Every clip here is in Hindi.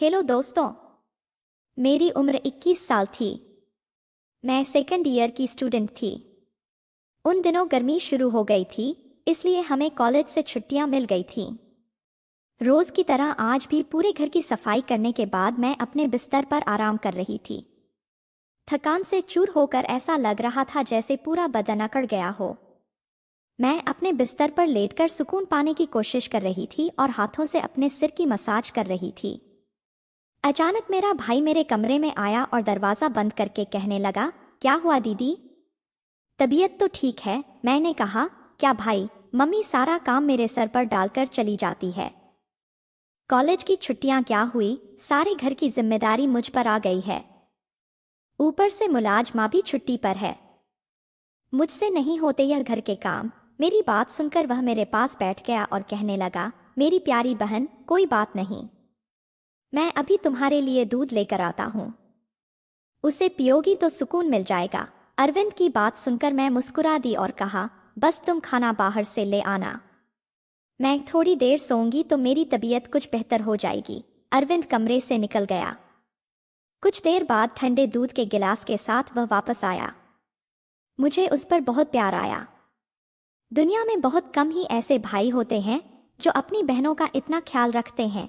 हेलो दोस्तों। मेरी उम्र 21 साल थी। मैं सेकंड ईयर की स्टूडेंट थी। उन दिनों गर्मी शुरू हो गई थी, इसलिए हमें कॉलेज से छुट्टियां मिल गई थीं। रोज की तरह आज भी पूरे घर की सफाई करने के बाद मैं अपने बिस्तर पर आराम कर रही थी। थकान से चूर होकर ऐसा लग रहा था जैसे पूरा बदन अकड़ गया हो। मैं अपने बिस्तर पर लेटकर सुकून पाने की कोशिश कर रही थी और हाथों से अपने सिर की मसाज कर रही थी। अचानक मेरा भाई मेरे कमरे में आया और दरवाज़ा बंद करके कहने लगा, क्या हुआ दीदी? तबीयत तो ठीक है, मैंने कहा। क्या भाई, मम्मी सारा काम मेरे सर पर डालकर चली जाती है। कॉलेज की छुट्टियां क्या हुई, सारे घर की जिम्मेदारी मुझ पर आ गई है। ऊपर से मुलाजमा भी छुट्टी पर है। मुझसे नहीं होते यह घर के काम। मेरी बात सुनकर वह मेरे पास बैठ गया और कहने लगा, मेरी प्यारी बहन, कोई बात नहीं, मैं अभी तुम्हारे लिए दूध लेकर आता हूँ। उसे पियोगी तो सुकून मिल जाएगा। अरविंद की बात सुनकर मैं मुस्कुरा दी और कहा, बस तुम खाना बाहर से ले आना। मैं थोड़ी देर सोऊंगी तो मेरी तबीयत कुछ बेहतर हो जाएगी। अरविंद कमरे से निकल गया। कुछ देर बाद ठंडे दूध के गिलास के साथ वह वापस आया। मुझे उस पर बहुत प्यार आया। दुनिया में बहुत कम ही ऐसे भाई होते हैं जो अपनी बहनों का इतना ख्याल रखते हैं।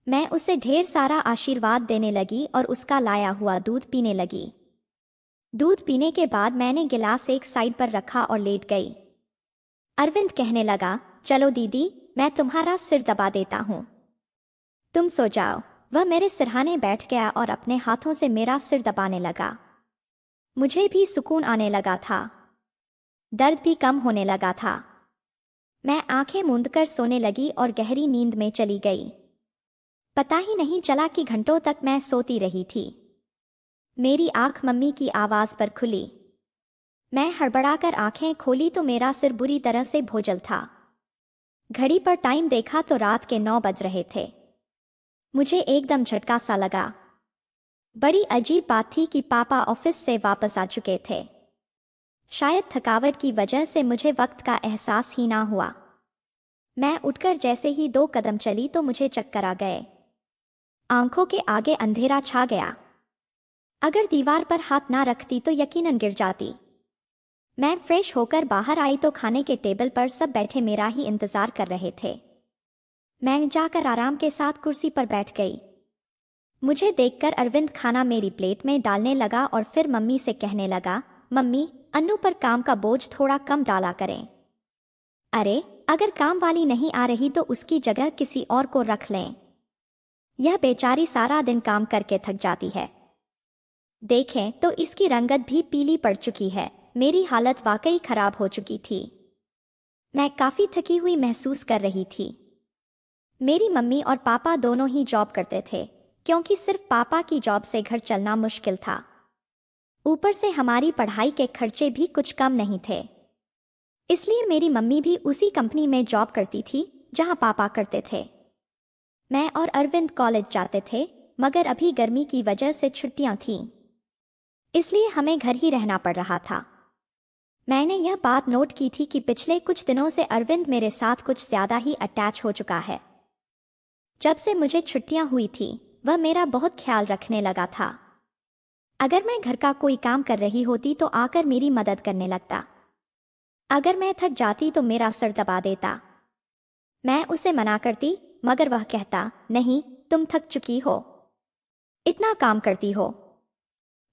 मैं उसे ढेर सारा आशीर्वाद देने लगी और उसका लाया हुआ दूध पीने लगी। दूध पीने के बाद मैंने गिलास एक साइड पर रखा और लेट गई। अरविंद कहने लगा, चलो दीदी, मैं तुम्हारा सिर दबा देता हूँ, तुम सो जाओ। वह मेरे सिरहाने बैठ गया और अपने हाथों से मेरा सिर दबाने लगा। मुझे भी सुकून आने लगा था। दर्द भी कम होने लगा था। मैं आंखें मूंदकर सोने लगी और गहरी नींद में चली गई। पता ही नहीं चला कि घंटों तक मैं सोती रही थी। मेरी आंख मम्मी की आवाज पर खुली। मैं हड़बड़ाकर आंखें खोली तो मेरा सिर बुरी तरह से बोझल था। घड़ी पर टाइम देखा तो रात के 9 बज रहे थे। मुझे एकदम झटका सा लगा। बड़ी अजीब बात थी कि पापा ऑफिस से वापस आ चुके थे। शायद थकावट की वजह से मुझे वक्त का एहसास ही ना हुआ। मैं उठकर जैसे ही 2 कदम चली तो मुझे चक्कर आ गए। आंखों के आगे अंधेरा छा गया। अगर दीवार पर हाथ ना रखती तो यकीनन गिर जाती। मैं फ्रेश होकर बाहर आई तो खाने के टेबल पर सब बैठे मेरा ही इंतजार कर रहे थे। मैं जाकर आराम के साथ कुर्सी पर बैठ गई। मुझे देखकर अरविंद खाना मेरी प्लेट में डालने लगा और फिर मम्मी से कहने लगा, मम्मी, अन्नू पर काम का बोझ थोड़ा कम डाला करें। अरे, अगर काम वाली नहीं आ रही तो उसकी जगह किसी और को रख लें। यह बेचारी सारा दिन काम करके थक जाती है। देखें तो इसकी रंगत भी पीली पड़ चुकी है। मेरी हालत वाकई खराब हो चुकी थी। मैं काफी थकी हुई महसूस कर रही थी। मेरी मम्मी और पापा दोनों ही जॉब करते थे, क्योंकि सिर्फ पापा की जॉब से घर चलना मुश्किल था। ऊपर से हमारी पढ़ाई के खर्चे भी कुछ कम नहीं थे। इसलिए मेरी मम्मी भी उसी कंपनी में जॉब करती थी जहां पापा करते थे। मैं और अरविंद कॉलेज जाते थे, मगर अभी गर्मी की वजह से छुट्टियां थीं, इसलिए हमें घर ही रहना पड़ रहा था। मैंने यह बात नोट की थी कि पिछले कुछ दिनों से अरविंद मेरे साथ कुछ ज्यादा ही अटैच हो चुका है। जब से मुझे छुट्टियां हुई थी, वह मेरा बहुत ख्याल रखने लगा था। अगर मैं घर का कोई काम कर रही होती तो आकर मेरी मदद करने लगता। अगर मैं थक जाती तो मेरा सर दबा देता। मैं उसे मना करती, मगर वह कहता, नहीं, तुम थक चुकी हो, इतना काम करती हो,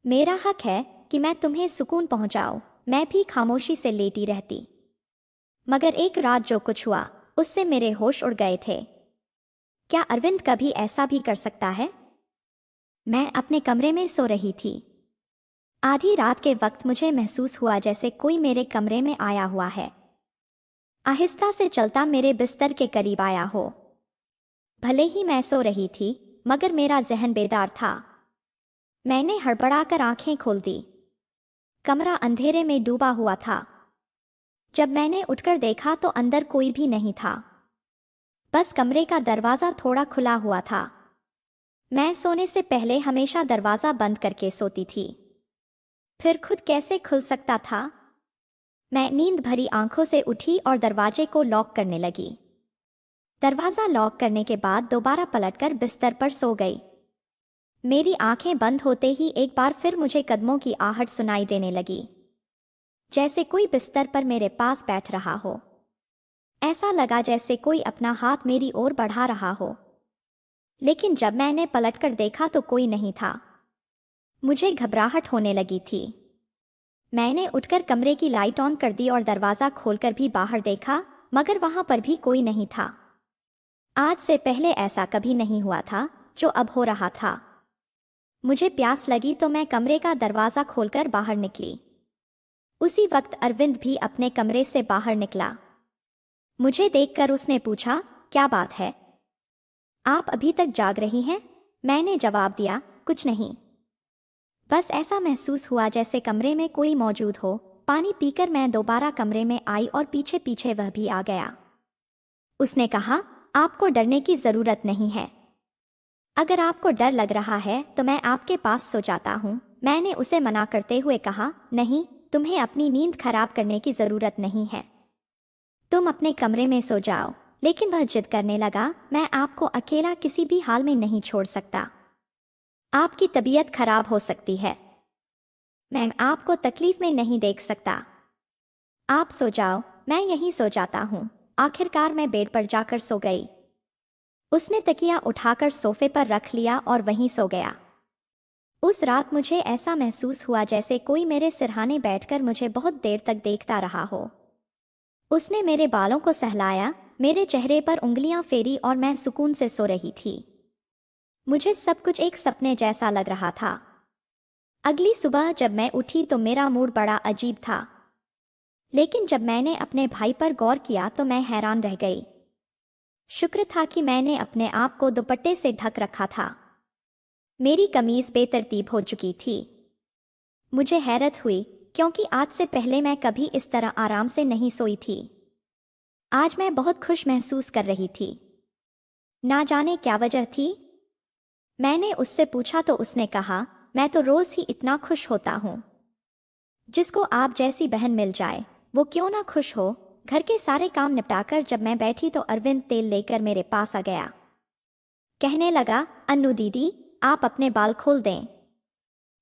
मेरा हक है कि मैं तुम्हें सुकून पहुंचाऊं। मैं भी खामोशी से लेटी रहती। मगर एक रात जो कुछ हुआ, उससे मेरे होश उड़ गए थे। क्या अरविंद कभी ऐसा भी कर सकता है? मैं अपने कमरे में सो रही थी। आधी रात के वक्त मुझे महसूस हुआ जैसे कोई मेरे कमरे में आया हुआ है। आहिस्ता से चलता मेरे बिस्तर के करीब आया हो। भले ही मैं सो रही थी, मगर मेरा जहन बेदार था। मैंने हड़बड़ाकर आंखें खोल दी। कमरा अंधेरे में डूबा हुआ था। जब मैंने उठकर देखा तो अंदर कोई भी नहीं था। बस कमरे का दरवाज़ा थोड़ा खुला हुआ था। मैं सोने से पहले हमेशा दरवाज़ा बंद करके सोती थी। फिर खुद कैसे खुल सकता था? मैं नींद भरी आंखों से उठी और दरवाजे को लॉक करने लगी। दरवाज़ा लॉक करने के बाद दोबारा पलटकर बिस्तर पर सो गई। मेरी आंखें बंद होते ही एक बार फिर मुझे कदमों की आहट सुनाई देने लगी, जैसे कोई बिस्तर पर मेरे पास बैठ रहा हो। ऐसा लगा जैसे कोई अपना हाथ मेरी ओर बढ़ा रहा हो, लेकिन जब मैंने पलटकर देखा तो कोई नहीं था। मुझे घबराहट होने लगी थी। मैंने उठकर कमरे की लाइट ऑन कर दी और दरवाज़ा खोलकर भी बाहर देखा, मगर वहां पर भी कोई नहीं था। आज से पहले ऐसा कभी नहीं हुआ था जो अब हो रहा था। मुझे प्यास लगी तो मैं कमरे का दरवाज़ा खोलकर बाहर निकली। उसी वक्त अरविंद भी अपने कमरे से बाहर निकला। मुझे देखकर उसने पूछा, क्या बात है, आप अभी तक जाग रही हैं? मैंने जवाब दिया, कुछ नहीं, बस ऐसा महसूस हुआ जैसे कमरे में कोई मौजूद हो। पानी पीकर मैं दोबारा कमरे में आई और पीछे पीछे वह भी आ गया। उसने कहा, आपको डरने की जरूरत नहीं है। अगर आपको डर लग रहा है तो मैं आपके पास सो जाता हूँ। मैंने उसे मना करते हुए कहा, नहीं, तुम्हें अपनी नींद खराब करने की जरूरत नहीं है, तुम अपने कमरे में सो जाओ। लेकिन वह जिद करने लगा, मैं आपको अकेला किसी भी हाल में नहीं छोड़ सकता, आपकी तबीयत खराब हो सकती है, मैं आपको तकलीफ में नहीं देख सकता, आप सो जाओ, मैं यहीं सो जाता हूँ। आखिरकार मैं बेड पर जाकर सो गई। उसने तकिया उठाकर सोफे पर रख लिया और वहीं सो गया। उस रात मुझे ऐसा महसूस हुआ जैसे कोई मेरे सिरहाने बैठकर मुझे बहुत देर तक देखता रहा हो। उसने मेरे बालों को सहलाया, मेरे चेहरे पर उंगलियां फेरी और मैं सुकून से सो रही थी। मुझे सब कुछ एक सपने जैसा लग रहा था। अगली सुबह जब मैं उठी तो मेरा मूड बड़ा अजीब था, लेकिन जब मैंने अपने भाई पर गौर किया तो मैं हैरान रह गई। शुक्र था कि मैंने अपने आप को दुपट्टे से ढक रखा था। मेरी कमीज बेतरतीब हो चुकी थी। मुझे हैरत हुई, क्योंकि आज से पहले मैं कभी इस तरह आराम से नहीं सोई थी। आज मैं बहुत खुश महसूस कर रही थी। ना जाने क्या वजह थी। मैंने उससे पूछा तो उसने कहा, मैं तो रोज ही इतना खुश होता हूँ। जिसको आप जैसी बहन मिल जाए वो क्यों ना खुश हो। घर के सारे काम निपटाकर जब मैं बैठी तो अरविंद तेल लेकर मेरे पास आ गया। कहने लगा, अन्नू दीदी, आप अपने बाल खोल दें,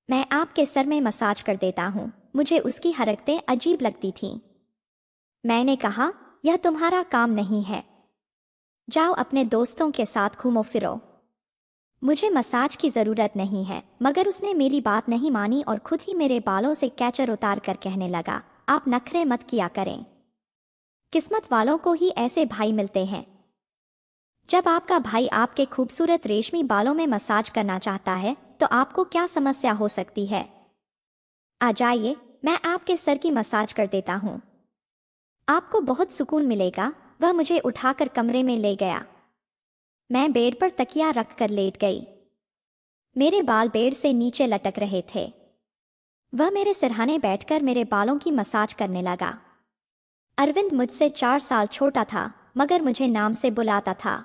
मैं आपके सर में मसाज कर देता हूँ। मुझे उसकी हरकतें अजीब लगती थीं। मैंने कहा, यह तुम्हारा काम नहीं है, जाओ अपने दोस्तों के साथ घूमो फिरो, मुझे मसाज की जरूरत नहीं है। मगर उसने मेरी बात नहीं मानी और खुद ही मेरे बालों से कैचर उतार कर कहने लगा, आप नखरे मत किया करें, किस्मत वालों को ही ऐसे भाई मिलते हैं। जब आपका भाई आपके खूबसूरत रेशमी बालों में मसाज करना चाहता है तो आपको क्या समस्या हो सकती है। आ जाइए, मैं आपके सर की मसाज कर देता हूँ, आपको बहुत सुकून मिलेगा। वह मुझे उठाकर कमरे में ले गया। मैं बेड पर तकिया रखकर लेट गई। मेरे बाल बेड से नीचे लटक रहे थे। वह मेरे सिरहाने बैठकर मेरे बालों की मसाज करने लगा। अरविंद मुझसे 4 साल छोटा था, मगर मुझे नाम से बुलाता था।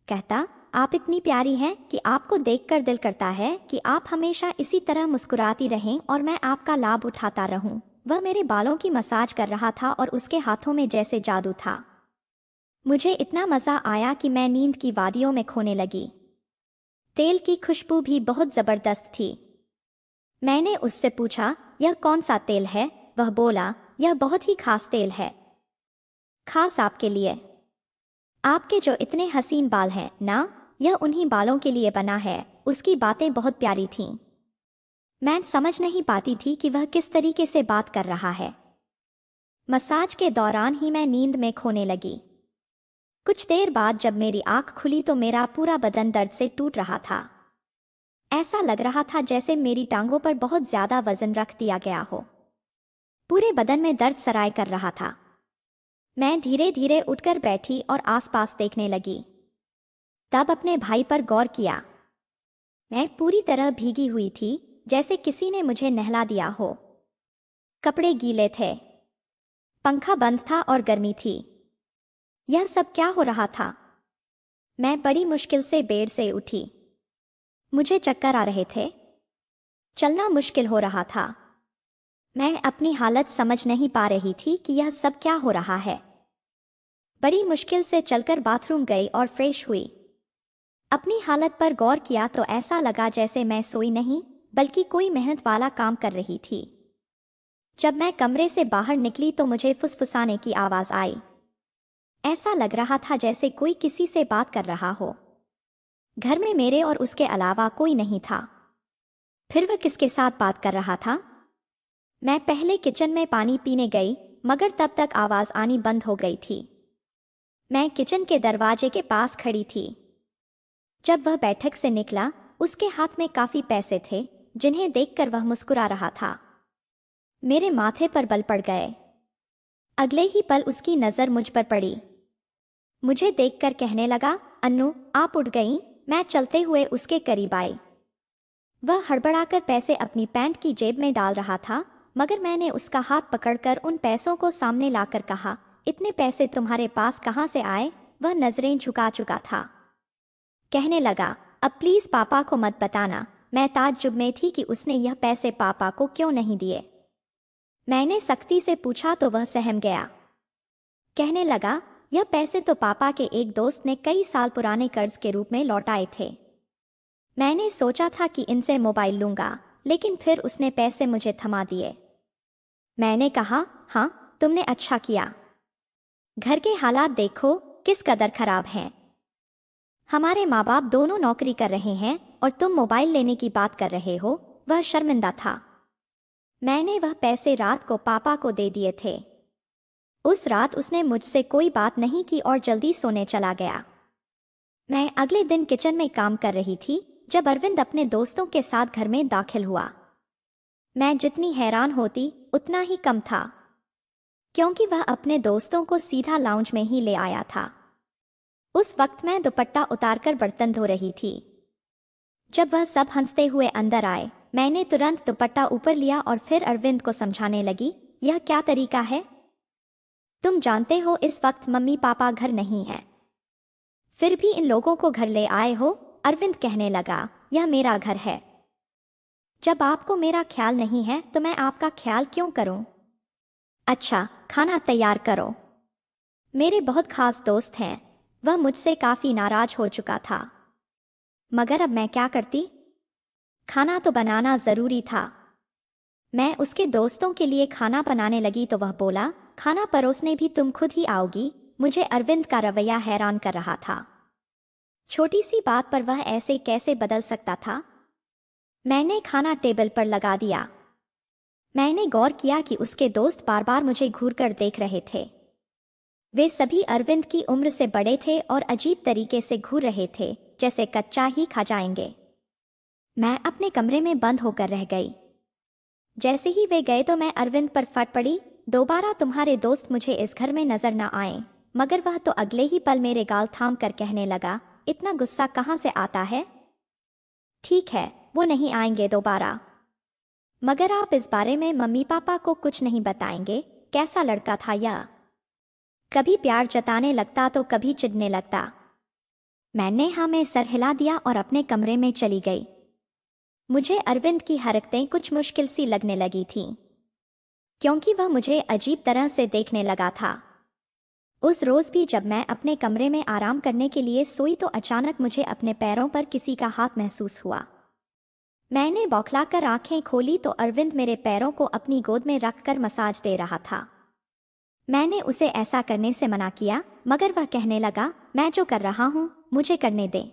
कहता, आप इतनी प्यारी हैं कि आपको देखकर दिल करता है कि आप हमेशा इसी तरह मुस्कुराती रहें और मैं आपका लाभ उठाता रहूं। वह मेरे बालों की मसाज कर रहा था और उसके हाथों में जैसे जादू था। मुझे इतना मज़ा आया कि मैं नींद की वादियों में खोने लगी। तेल की खुशबू भी बहुत ज़बरदस्त थी। मैंने उससे पूछा, यह कौन सा तेल है? वह बोला, यह बहुत ही खास तेल है, खास आपके लिए। आपके जो इतने हसीन बाल हैं ना, यह उन्हीं बालों के लिए बना है। उसकी बातें बहुत प्यारी थीं। मैं समझ नहीं पाती थी कि वह किस तरीके से बात कर रहा है। मसाज के दौरान ही मैं नींद में खोने लगी। कुछ देर बाद जब मेरी आंख खुली तो मेरा पूरा बदन दर्द से टूट रहा था। ऐसा लग रहा था जैसे मेरी टांगों पर बहुत ज्यादा वजन रख दिया गया हो। पूरे बदन में दर्द सराय कर रहा था। मैं धीरे धीरे उठकर बैठी और आसपास देखने लगी। तब अपने भाई पर गौर किया। मैं पूरी तरह भीगी हुई थी, जैसे किसी ने मुझे नहला दिया हो। कपड़े गीले थे, पंखा बंद था और गर्मी थी। यह सब क्या हो रहा था? मैं बड़ी मुश्किल से बेड से उठी। मुझे चक्कर आ रहे थे, चलना मुश्किल हो रहा था। मैं अपनी हालत समझ नहीं पा रही थी कि यह सब क्या हो रहा है। बड़ी मुश्किल से चलकर बाथरूम गई और फ्रेश हुई। अपनी हालत पर गौर किया तो ऐसा लगा जैसे मैं सोई नहीं बल्कि कोई मेहनत वाला काम कर रही थी। जब मैं कमरे से बाहर निकली तो मुझे फुसफुसाने की आवाज आई। ऐसा लग रहा था जैसे कोई किसी से बात कर रहा हो। घर में मेरे और उसके अलावा कोई नहीं था। फिर वह किसके साथ बात कर रहा था? मैं पहले किचन में पानी पीने गई मगर तब तक आवाज आनी बंद हो गई थी। मैं किचन के दरवाजे के पास खड़ी थी। जब वह बैठक से निकला उसके हाथ में काफी पैसे थे जिन्हें देखकर वह मुस्कुरा रहा था। मेरे माथे पर बल पड़ गए। अगले ही पल उसकी नजर मुझ पर पड़ी। मुझे देखकर कहने लगा, अन्नू आप उठ गईं? मैं चलते हुए उसके करीब आई। वह हड़बड़ाकर पैसे अपनी पैंट की जेब में डाल रहा था मगर मैंने उसका हाथ पकड़कर उन पैसों को सामने लाकर कहा, इतने पैसे तुम्हारे पास कहाँ से आए? वह नजरें झुका चुका था। कहने लगा, अब प्लीज पापा को मत बताना। मैं ताज्जुब में थी कि उसने यह पैसे पापा को क्यों नहीं दिए। मैंने सख्ती से पूछा तो वह सहम गया। कहने लगा, यह पैसे तो पापा के एक दोस्त ने कई साल पुराने कर्ज के रूप में लौटाए थे। मैंने सोचा था कि इनसे मोबाइल लूंगा लेकिन फिर उसने पैसे मुझे थमा दिए। मैंने कहा, हाँ तुमने अच्छा किया। घर के हालात देखो किस कदर खराब हैं। हमारे माँ बाप दोनों नौकरी कर रहे हैं और तुम मोबाइल लेने की बात कर रहे हो। वह शर्मिंदा था। मैंने वह पैसे रात को पापा को दे दिए थे। उस रात उसने मुझसे कोई बात नहीं की और जल्दी सोने चला गया। मैं अगले दिन किचन में काम कर रही थी जब अरविंद अपने दोस्तों के साथ घर में दाखिल हुआ। मैं जितनी हैरान होती उतना ही कम था क्योंकि वह अपने दोस्तों को सीधा लाउंज में ही ले आया था। उस वक्त मैं दुपट्टा उतारकर बर्तन धो रही थी। जब वह सब हंसते हुए अंदर आए मैंने तुरंत दुपट्टा ऊपर लिया और फिर अरविंद को समझाने लगी, यह क्या तरीका है? तुम जानते हो इस वक्त मम्मी पापा घर नहीं हैं। फिर भी इन लोगों को घर ले आए हो। अरविंद कहने लगा, यह मेरा घर है। जब आपको मेरा ख्याल नहीं है तो मैं आपका ख्याल क्यों करूं? अच्छा खाना तैयार करो। मेरे बहुत खास दोस्त हैं। वह मुझसे काफी नाराज हो चुका था मगर अब मैं क्या करती? खाना तो बनाना जरूरी था। मैं उसके दोस्तों के लिए खाना बनाने लगी तो वह बोला, खाना परोसने भी तुम खुद ही आओगी? मुझे अरविंद का रवैया हैरान कर रहा था। छोटी सी बात पर वह ऐसे कैसे बदल सकता था? मैंने खाना टेबल पर लगा दिया। मैंने गौर किया कि उसके दोस्त बार बार मुझे घूरकर देख रहे थे। वे सभी अरविंद की उम्र से बड़े थे और अजीब तरीके से घूर रहे थे जैसे कच्चा ही खा जाएंगे। मैं अपने कमरे में बंद होकर रह गई। जैसे ही वे गए तो मैं अरविंद पर फट पड़ी, दोबारा तुम्हारे दोस्त मुझे इस घर में नजर न आए। मगर वह तो अगले ही पल मेरे गाल थाम कर कहने लगा, इतना गुस्सा कहाँ से आता है? ठीक है वो नहीं आएंगे दोबारा, मगर आप इस बारे में मम्मी पापा को कुछ नहीं बताएंगे? कैसा लड़का था यह? कभी प्यार जताने लगता तो कभी चिढ़ने लगता। मैंने हाँ में सर हिला दिया और अपने कमरे में चली गई। मुझे अरविंद की हरकतें कुछ मुश्किल सी लगने लगी थीं क्योंकि वह मुझे अजीब तरह से देखने लगा था। उस रोज भी जब मैं अपने कमरे में आराम करने के लिए सोई तो अचानक मुझे अपने पैरों पर किसी का हाथ महसूस हुआ। मैंने बौखलाकर आंखें खोली तो अरविंद मेरे पैरों को अपनी गोद में रखकर मसाज दे रहा था। मैंने उसे ऐसा करने से मना किया मगर वह कहने लगा, मैं जो कर रहा हूं मुझे करने दे।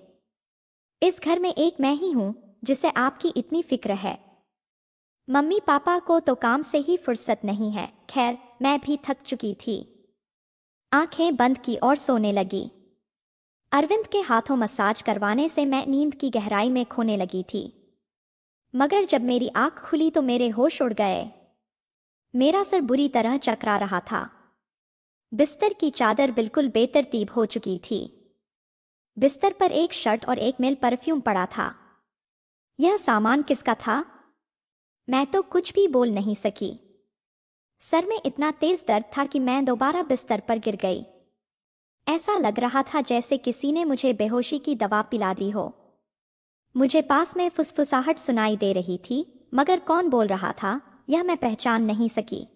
इस घर में एक मैं ही हूं जिसे आपकी इतनी फिक्र है। मम्मी पापा को तो काम से ही फुर्सत नहीं है। खैर मैं भी थक चुकी थी। आंखें बंद की और सोने लगी। अरविंद के हाथों मसाज करवाने से मैं नींद की गहराई में खोने लगी थी मगर जब मेरी आंख खुली तो मेरे होश उड़ गए। मेरा सर बुरी तरह चकरा रहा था। बिस्तर की चादर बिल्कुल बेतरतीब हो चुकी थी। बिस्तर पर एक शर्ट और एक मेल परफ्यूम पड़ा था। यह सामान किसका था? मैं तो कुछ भी बोल नहीं सकी। सर में इतना तेज दर्द था कि मैं दोबारा बिस्तर पर गिर गई। ऐसा लग रहा था जैसे किसी ने मुझे बेहोशी की दवा पिला दी हो। मुझे पास में फुसफुसाहट सुनाई दे रही थी मगर कौन बोल रहा था यह मैं पहचान नहीं सकी।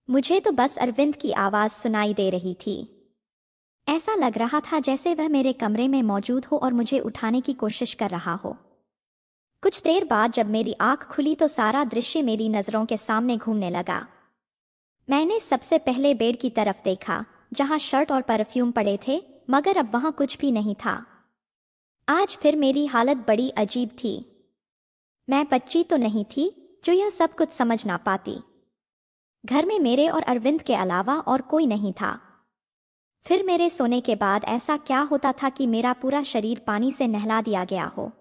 मुझे तो बस अरविंद की आवाज सुनाई दे रही थी। ऐसा लग रहा था जैसे वह मेरे कमरे में मौजूद हो और मुझे उठाने की कोशिश कर रहा हो। कुछ देर बाद जब मेरी आंख खुली तो सारा दृश्य मेरी नज़रों के सामने घूमने लगा। मैंने सबसे पहले बेड की तरफ देखा, जहां शर्ट और परफ्यूम पड़े थे, मगर अब वहां कुछ भी नहीं था। आज फिर मेरी हालत बड़ी अजीब थी। मैं बच्ची तो नहीं थी जो यह सब कुछ समझ ना पाती। घर में मेरे और अरविंद के अलावा और कोई नहीं था। फिर मेरे सोने के बाद ऐसा क्या होता था कि मेरा पूरा शरीर पानी से नहला दिया गया हो।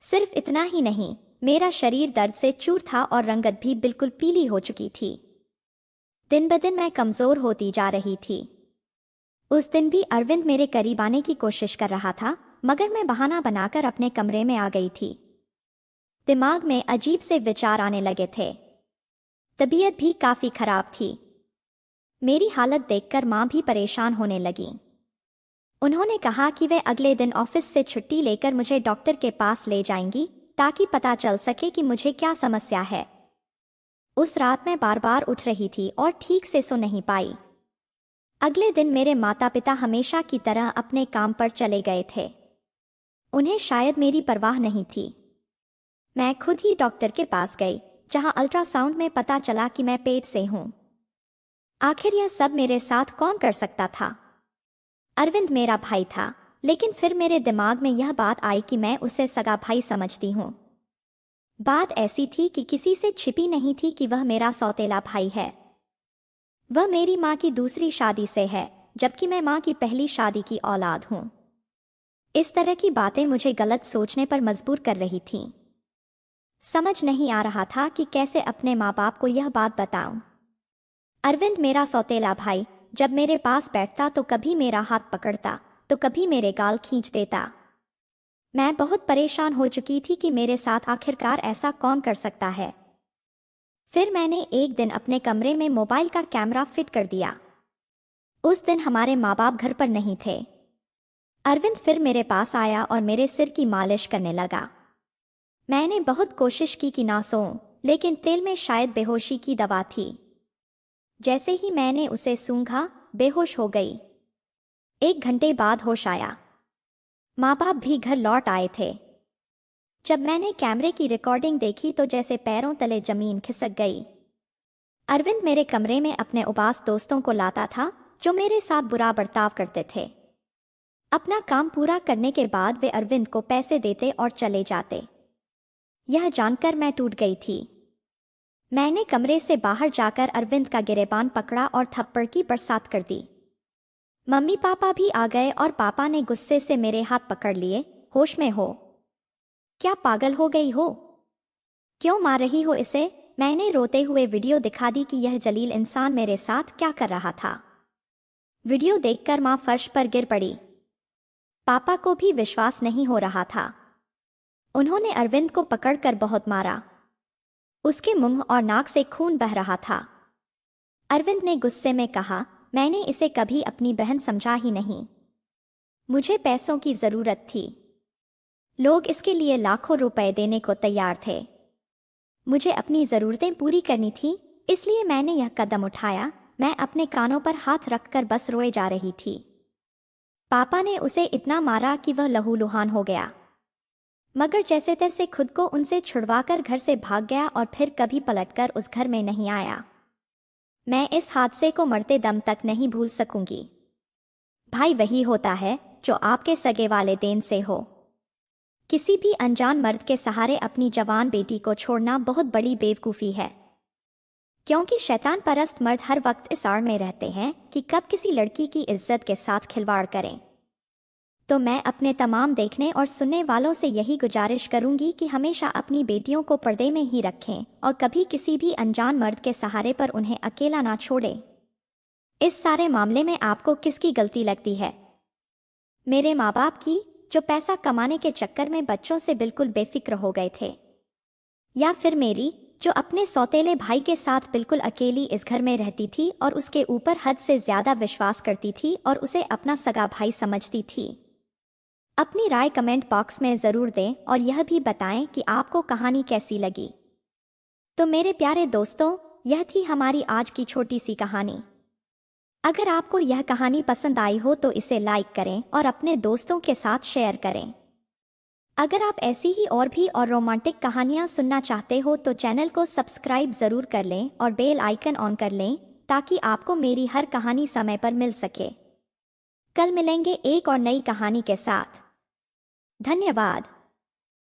सिर्फ इतना ही नहीं, मेरा शरीर दर्द से चूर था और रंगत भी बिल्कुल पीली हो चुकी थी। दिन ब दिन मैं कमजोर होती जा रही थी। उस दिन भी अरविंद मेरे करीब आने की कोशिश कर रहा था, मगर मैं बहाना बनाकर अपने कमरे में आ गई थी। दिमाग में अजीब से विचार आने लगे थे। तबीयत भी काफी खराब थी। मेरी हालत देखकर माँ भी परेशान होने लगी। उन्होंने कहा कि वे अगले दिन ऑफिस से छुट्टी लेकर मुझे डॉक्टर के पास ले जाएंगी, ताकि पता चल सके कि मुझे क्या समस्या है। उस रात मैं बार बार उठ रही थी और ठीक से सो नहीं पाई। अगले दिन मेरे माता पिता हमेशा की तरह अपने काम पर चले गए थे। उन्हें शायद मेरी परवाह नहीं थी। मैं खुद ही डॉक्टर के पास गई, जहां अल्ट्रासाउंड में पता चला कि मैं पेट से हूं। आखिर यह सब मेरे साथ कौन कर सकता था? अरविंद मेरा भाई था, लेकिन फिर मेरे दिमाग में यह बात आई कि मैं उसे सगा भाई समझती हूँ। बात ऐसी थी कि किसी से छिपी नहीं थी कि वह मेरा सौतेला भाई है। वह मेरी माँ की दूसरी शादी से है, जबकि मैं माँ की पहली शादी की औलाद हूँ। इस तरह की बातें मुझे गलत सोचने पर मजबूर कर रही थीं। समझ नहीं आ रहा था कि कैसे अपने माँ बाप को यह बात बताऊं। अरविंद मेरा सौतेला भाई जब मेरे पास बैठता तो कभी मेरा हाथ पकड़ता तो कभी मेरे गाल खींच देता। मैं बहुत परेशान हो चुकी थी कि मेरे साथ आखिरकार ऐसा कौन कर सकता है। फिर मैंने एक दिन अपने कमरे में मोबाइल का कैमरा फिट कर दिया। उस दिन हमारे माँ बाप घर पर नहीं थे। अरविंद फिर मेरे पास आया और मेरे सिर की मालिश करने लगा। मैंने बहुत कोशिश की कि ना सोऊं, लेकिन तेल में शायद बेहोशी की दवा थी। जैसे ही मैंने उसे सूंघा, बेहोश हो गई। 1 घंटे बाद होश आया। माँ बाप भी घर लौट आए थे। जब मैंने कैमरे की रिकॉर्डिंग देखी तो जैसे पैरों तले जमीन खिसक गई। अरविंद मेरे कमरे में अपने उबास दोस्तों को लाता था, जो मेरे साथ बुरा बर्ताव करते थे। अपना काम पूरा करने के बाद वे अरविंद को पैसे देते और चले जाते। यह जानकर मैं टूट गई थी। मैंने कमरे से बाहर जाकर अरविंद का गिरेबान पकड़ा और थप्पड़ की बरसात कर दी। मम्मी पापा भी आ गए और पापा ने गुस्से से मेरे हाथ पकड़ लिए। होश में हो? क्या पागल हो गई हो? क्यों मार रही हो इसे? मैंने रोते हुए वीडियो दिखा दी कि यह जलील इंसान मेरे साथ क्या कर रहा था। वीडियो देखकर मां फर्श पर गिर पड़ी। पापा को भी विश्वास नहीं हो रहा था। उन्होंने अरविंद को पकड़कर बहुत मारा। उसके मुंह और नाक से खून बह रहा था। अरविंद ने गुस्से में कहा, मैंने इसे कभी अपनी बहन समझा ही नहीं। मुझे पैसों की जरूरत थी। लोग इसके लिए लाखों रुपए देने को तैयार थे। मुझे अपनी जरूरतें पूरी करनी थी, इसलिए मैंने यह कदम उठाया। मैं अपने कानों पर हाथ रखकर बस रोए जा रही थी। पापा ने उसे इतना मारा कि वह लहूलुहान हो गया, मगर जैसे तैसे खुद को उनसे छुड़वाकर घर से भाग गया और फिर कभी पलटकर उस घर में नहीं आया। मैं इस हादसे को मरते दम तक नहीं भूल सकूंगी। भाई वही होता है जो आपके सगे वाले देन से हो। किसी भी अनजान मर्द के सहारे अपनी जवान बेटी को छोड़ना बहुत बड़ी बेवकूफ़ी है, क्योंकि शैतान परस्त मर्द हर वक्त इस आड़ में रहते हैं कि कब किसी लड़की की इज्जत के साथ खिलवाड़ करें। तो मैं अपने तमाम देखने और सुनने वालों से यही गुजारिश करूंगी कि हमेशा अपनी बेटियों को पर्दे में ही रखें और कभी किसी भी अनजान मर्द के सहारे पर उन्हें अकेला ना छोड़ें। इस सारे मामले में आपको किसकी गलती लगती है? मेरे माँ बाप की, जो पैसा कमाने के चक्कर में बच्चों से बिल्कुल बेफिक्र हो गए थे, या फिर मेरी, जो अपने सौतेले भाई के साथ बिल्कुल अकेली इस घर में रहती थी और उसके ऊपर हद से ज्यादा विश्वास करती थी और उसे अपना सगा भाई समझती थी? अपनी राय कमेंट बॉक्स में ज़रूर दें और यह भी बताएं कि आपको कहानी कैसी लगी। तो मेरे प्यारे दोस्तों, यह थी हमारी आज की छोटी सी कहानी। अगर आपको यह कहानी पसंद आई हो तो इसे लाइक करें और अपने दोस्तों के साथ शेयर करें। अगर आप ऐसी ही और भी और रोमांटिक कहानियां सुनना चाहते हो तो चैनल को सब्सक्राइब ज़रूर कर लें और बेल आइकन ऑन कर लें ताकि आपको मेरी हर कहानी समय पर मिल सके। कल मिलेंगे एक और नई कहानी के साथ। धन्यवाद।